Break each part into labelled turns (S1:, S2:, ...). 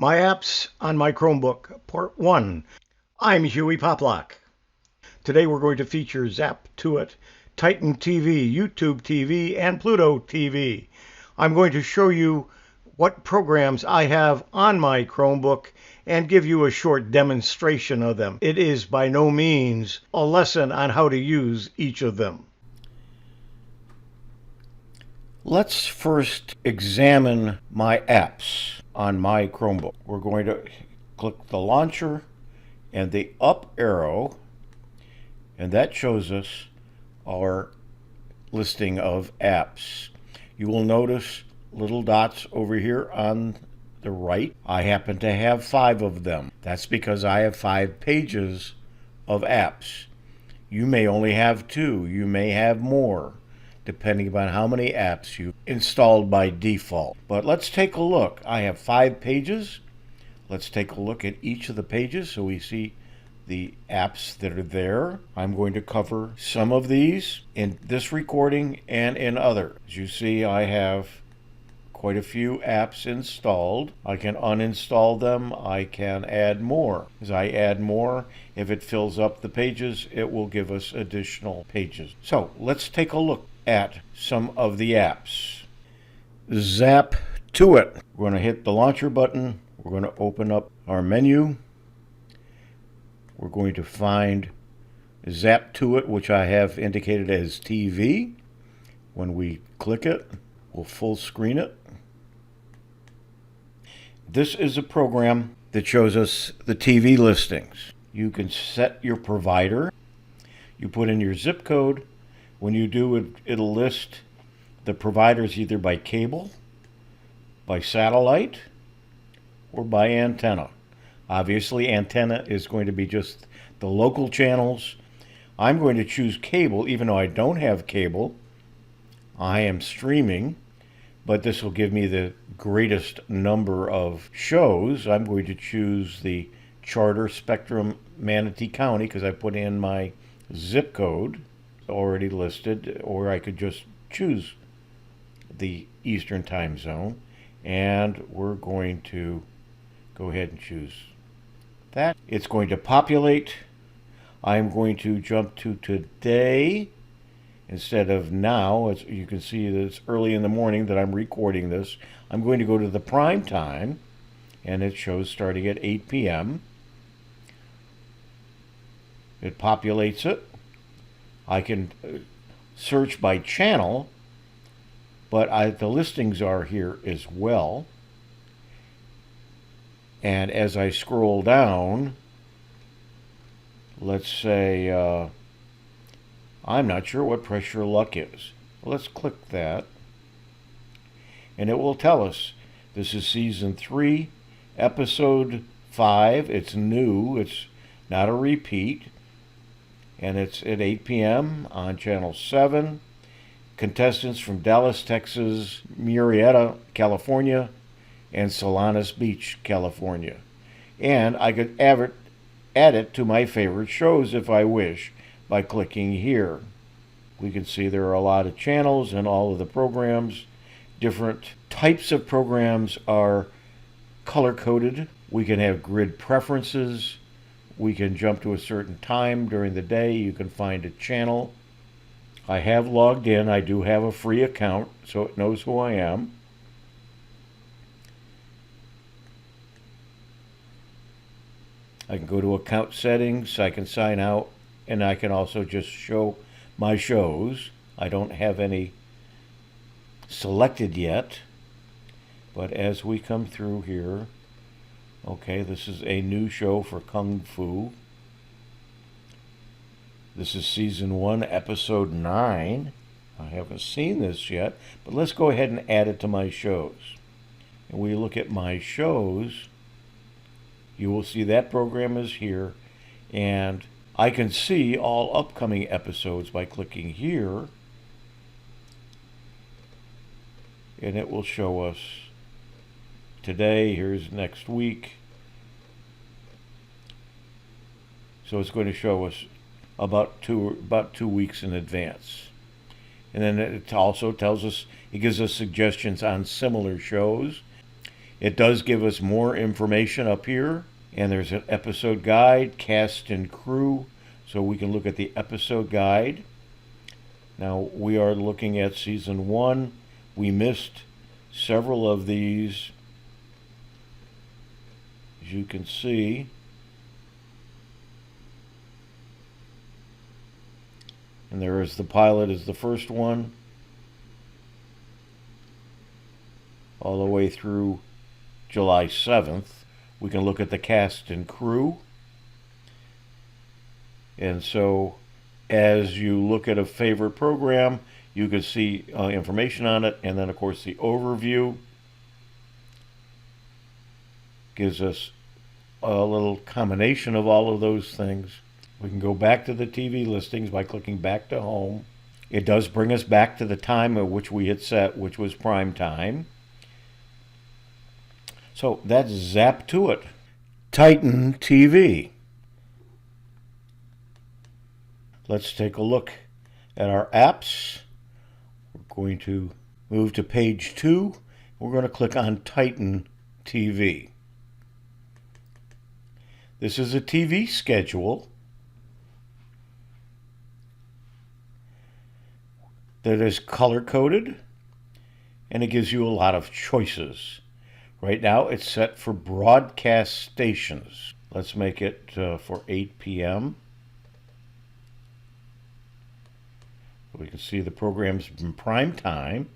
S1: My apps on my Chromebook, part 1. I'm Huey Poplock. Today we're going to feature ZapToIt, TitanTV, YouTubeTV, and PlutoTV. I'm going to show you what programs I have on my Chromebook and give you a short demonstration of them. It is by no means a lesson on how to use each of them. Let's first examine my apps on my Chromebook. We're going to click the launcher and the up arrow, and that shows us our listing of apps. You will notice little dots over here on the right. I happen to have 5 of them. That's because I have 5 pages of apps. You may only have 2. You may have more, depending upon how many apps you installed by default. But let's take a look. I have 5 pages. Let's take a look at each of the pages so we see the apps that are there. I'm going to cover some of these in this recording and in others. As you see, I have quite a few apps installed. I can uninstall them. I can add more. As I add more, if it fills up the pages, it will give us additional pages. So let's take a look at some of the apps. ZapToIt. We're going to hit the launcher button. We're going to open up our menu. We're going to find ZapToIt, which I have indicated as TV. When we click it, we'll full screen it. This is a program that shows us the TV listings. You can set your provider. You put in your zip code. When you do, it'll list the providers either by cable, by satellite, or by antenna. Obviously, antenna is going to be just the local channels. I'm going to choose cable, even though I don't have cable. I am streaming, but this will give me the greatest number of shows. I'm going to choose the Charter Spectrum Manatee County because I put in my zip code already listed, or I could just choose the Eastern Time Zone, and we're going to go ahead and choose that. It's going to populate. I'm going to jump to today instead of now. As you can see, that it's early in the morning that I'm recording this. I'm going to go to the prime time, and it shows starting at 8 p.m. It populates it. I can search by channel, but the listings are here as well. And as I scroll down, let's say, I'm not sure what Press Your Luck is. Let's click that. And it will tell us this is season 3, episode 5. It's new. It's not a repeat. And it's at 8 p.m. on channel 7. Contestants from Dallas, Texas, Murrieta, California, and Solanas Beach, California. And I could add it to my favorite shows if I wish by clicking here. We can see there are a lot of channels and all of the programs. Different types of programs are color-coded. We can have grid preferences. We can jump to a certain time during the day. You can find a channel. I have logged in. I do have a free account, so it knows who I am. I can go to account settings, I can sign out, and I can also just show my shows. I don't have any selected yet, but as we come through here, okay, this is a new show for Kung Fu. This is season 1, episode 9. I haven't seen this yet, but let's go ahead and add it to my shows. And we look at my shows. You will see that program is here, and I can see all upcoming episodes by clicking here, and it will show us today, here's next week. So it's going to show us about two weeks in advance. And then it also tells us, it gives us suggestions on similar shows. It does give us more information up here, and there's an episode guide, cast and crew, so we can look at the episode guide. Now we are looking at season 1. We missed several of these, as you can see. And there is the pilot is the first one, all the way through July 7th. We can look at the cast and crew. And so as you look at a favorite program, you can see information on it. And then, of course, the overview gives us a little combination of all of those things. We can go back to the TV listings by clicking back to home. It does bring us back to the time at which we had set, which was prime time. So that's zap to it. TitanTV. Let's take a look at our apps. We're going to move to page 2. We're going to click on TitanTV. This is a TV schedule that is color-coded, and it gives you a lot of choices. Right now it's set for broadcast stations. Let's make it for 8 p.m. We can see the programs in prime time.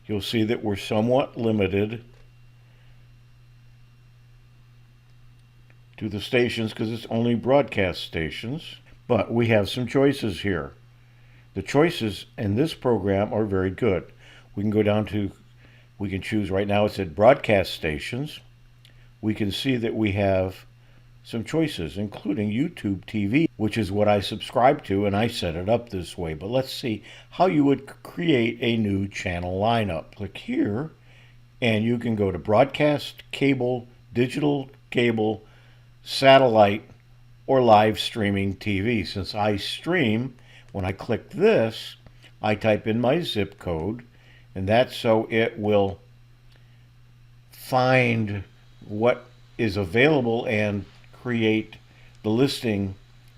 S1: You'll see that we're somewhat limited to the stations because it's only broadcast stations, but we have some choices here. The choices in this program are very good. We can go down to, we can choose right now, it's at broadcast stations. We can see that we have some choices, including YouTubeTV, which is what I subscribe to, and I set it up this way. But let's see how you would create a new channel lineup. Click here, and you can go to broadcast, cable, digital cable, satellite, or live streaming TV. Since I stream, when I click this, I type in my zip code, and that's so it will find what is available and create the listing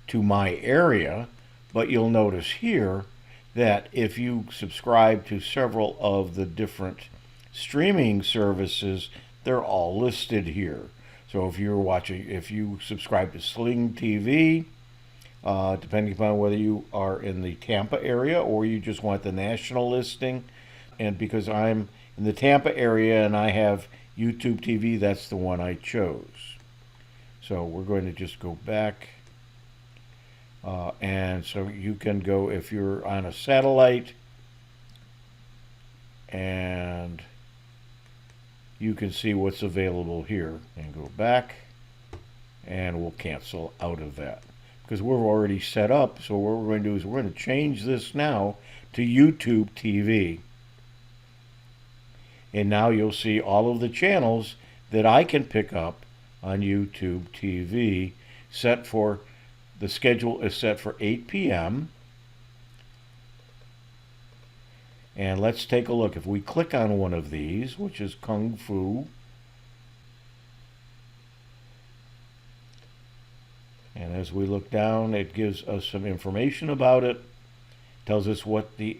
S1: to my area. But you'll notice here that if you subscribe to several of the different streaming services, they're all listed here. So if you're watching, if you subscribe to Sling TV, depending upon whether you are in the Tampa area or you just want the national listing, and because I'm in the Tampa area and I have YouTubeTV, that's the one I chose. So we're going to just go back, and so you can go if you're on a satellite, and you can see what's available here, and go back, and we'll cancel out of that because we're already set up. So what we're going to do is we're going to change this now to YouTubeTV, and now you'll see all of the channels that I can pick up on YouTubeTV. Set for, the schedule is set for 8 p.m. And let's take a look. If we click on one of these, which is Kung Fu, and as we look down, it gives us some information about it. Tells us what the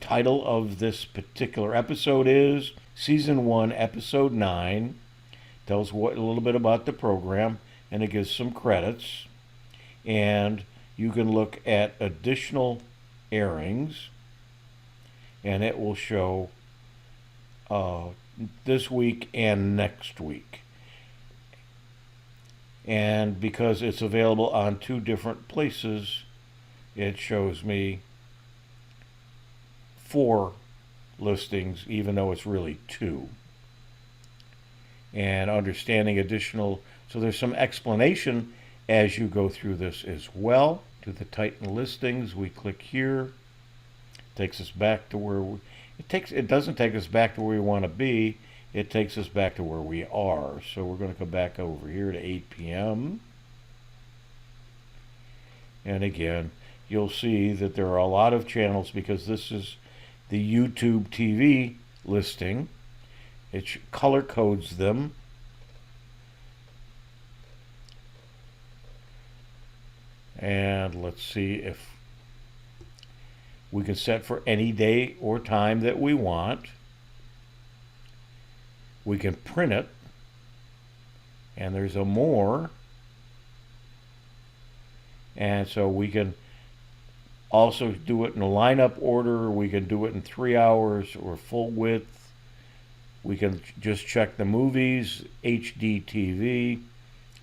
S1: title of this particular episode is. Season 1, Episode 9. Tells a little bit about the program, and it gives some credits. And you can look at additional airings, and it will show this week and next week. And because it's available on 2 different places, it shows me 4 listings, even though it's really 2. And understanding additional, so there's some explanation as you go through this as well. To the Titan listings, we click here. It takes us back to where it doesn't take us back to where we want to be. It takes us back to where we are. So we're going to come back over here to 8 p.m. And again, you'll see that there are a lot of channels because this is the YouTubeTV listing. It color codes them. And let's see if we can set for any day or time that we want. We can print it. And there's a more. And so we can also do it in a lineup order. We can do it in 3 hours or full width. We can just check the movies, HD TV,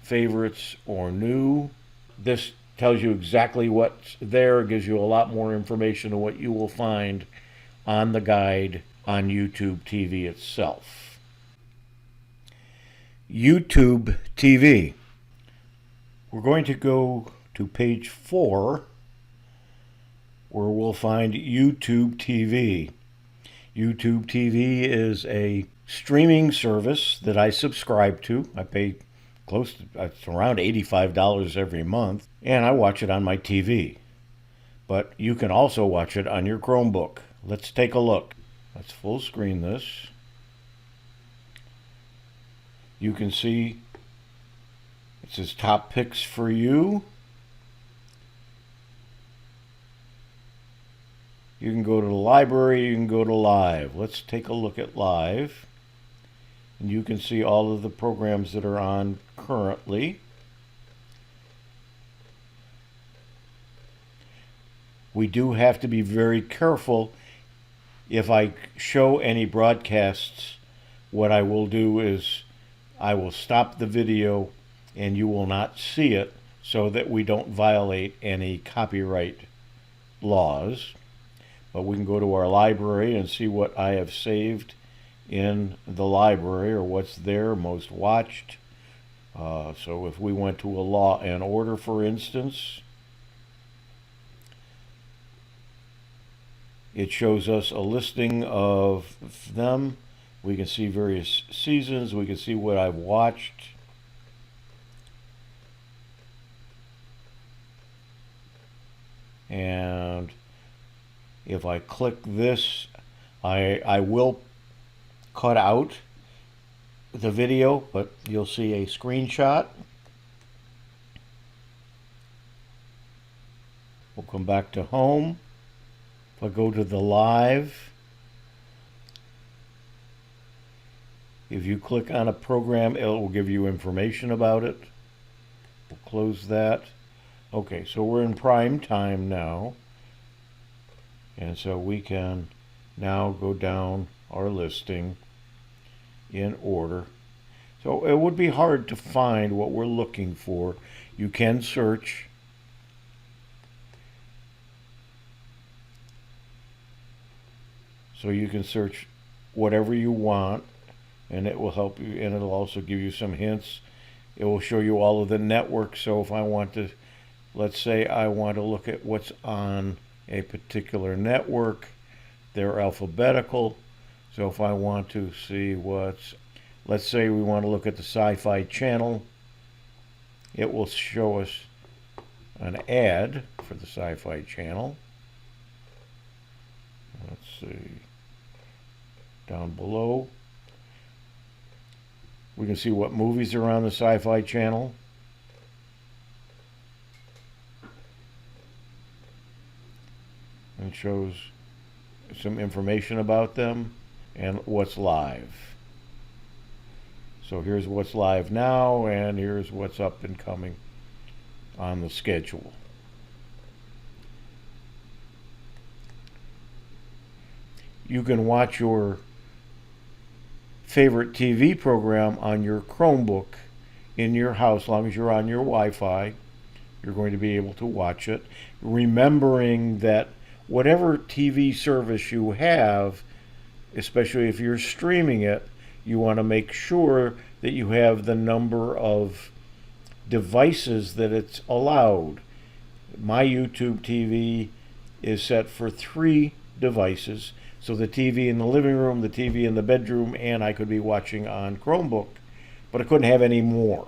S1: favorites, or new. This tells you exactly what's there, gives you a lot more information than what you will find on the guide on YouTubeTV itself. YouTubeTV. We're going to go to page 4, where we'll find YouTubeTV. YouTubeTV is a streaming service that I subscribe to. I pay close to, it's around $85 every month, and I watch it on my TV. But you can also watch it on your Chromebook. Let's take a look. Let's full screen this. You can see it says top picks for you. You can go to the library, you can go to live. Let's take a look at live. And you can see all of the programs that are on currently. We do have to be very careful. If I show any broadcasts, what I will do is I will stop the video and you will not see it, so that we don't violate any copyright laws. But we can go to our library and see what I have saved in the library, or what's there most watched. So if we went to a Law and Order, for instance, it shows us a listing of them. We can see various seasons. We can see what I've watched. And if I click this, I will cut out the video, but you'll see a screenshot. We'll come back to home. If I go to the live, if you click on a program, it will give you information about it. We'll close that. Okay, so we're in prime time now. And so we can now go down our listing in order. So it would be hard to find what we're looking for. You can search. So you can search whatever you want, and it will help you, and it'll also give you some hints. It will show you all of the networks. So if I want to, let's say I want to look at what's on a particular network, they're alphabetical. So if I want to see what's, let's say we want to look at the Sci-Fi Channel, it will show us an ad for the Sci-Fi Channel. Let's see, down below, we can see what movies are on the Sci-Fi Channel. And shows some information about them and what's live. So here's what's live now, and here's what's up and coming on the schedule. You can watch your favorite TV program on your Chromebook in your house. As long as you're on your Wi-Fi, you're going to be able to watch it. Remembering that whatever TV service you have, especially if you're streaming it, you want to make sure that you have the number of devices that it's allowed. My YouTubeTV is set for 3 devices. So the TV in the living room, the TV in the bedroom, and I could be watching on Chromebook, but I couldn't have any more.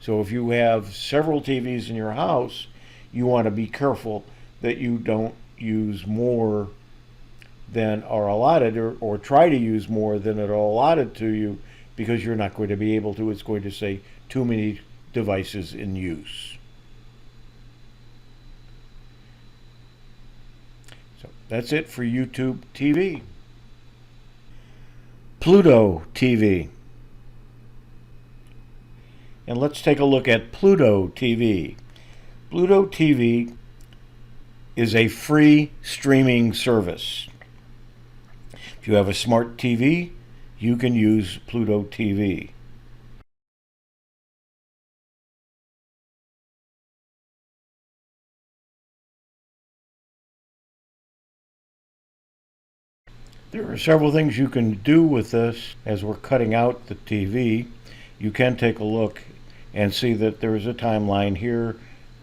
S1: So if you have several TVs in your house, you want to be careful that you don't use more than are allotted, or try to use more than are allotted to you, because you're not going to be able to. It's going to say too many devices in use. So that's it for YouTube TV. PlutoTV. And let's take a look at PlutoTV. PlutoTV is a free streaming service. If you have a smart TV, you can use PlutoTV. There are several things you can do with this. As we're cutting out the TV, you can take a look and see that there is a timeline here.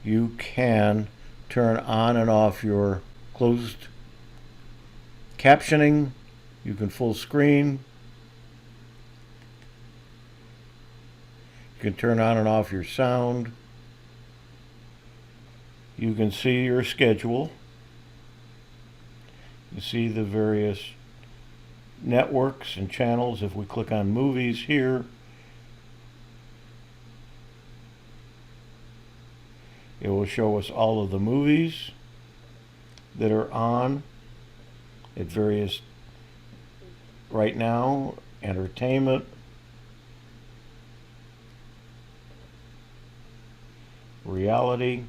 S1: You can turn on and off your closed captioning. You can full screen. You can turn on and off your sound. You can see your schedule. You see the various networks and channels. If we click on movies here, it will show us all of the movies that are on at various, right now, entertainment, reality,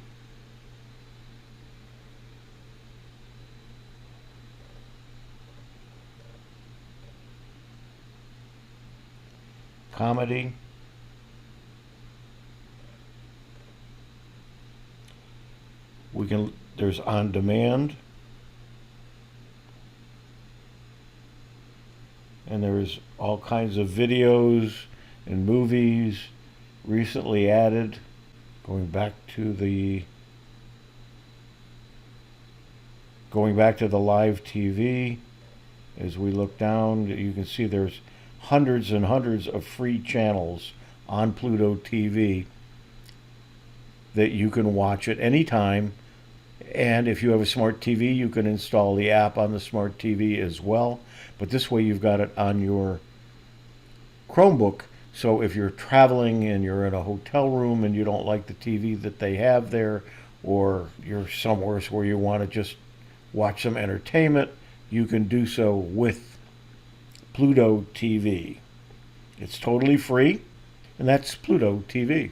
S1: comedy, there's on demand, and there's all kinds of videos and movies recently added. Going back to the live TV, as we look down, you can see there's hundreds and hundreds of free channels on PlutoTV that you can watch at any time. And if you have a smart TV, you can install the app on the smart TV as well. But this way you've got it on your Chromebook. So if you're traveling and you're in a hotel room and you don't like the TV that they have there, or you're somewhere where you want to just watch some entertainment, you can do so with PlutoTV. It's totally free, and that's PlutoTV.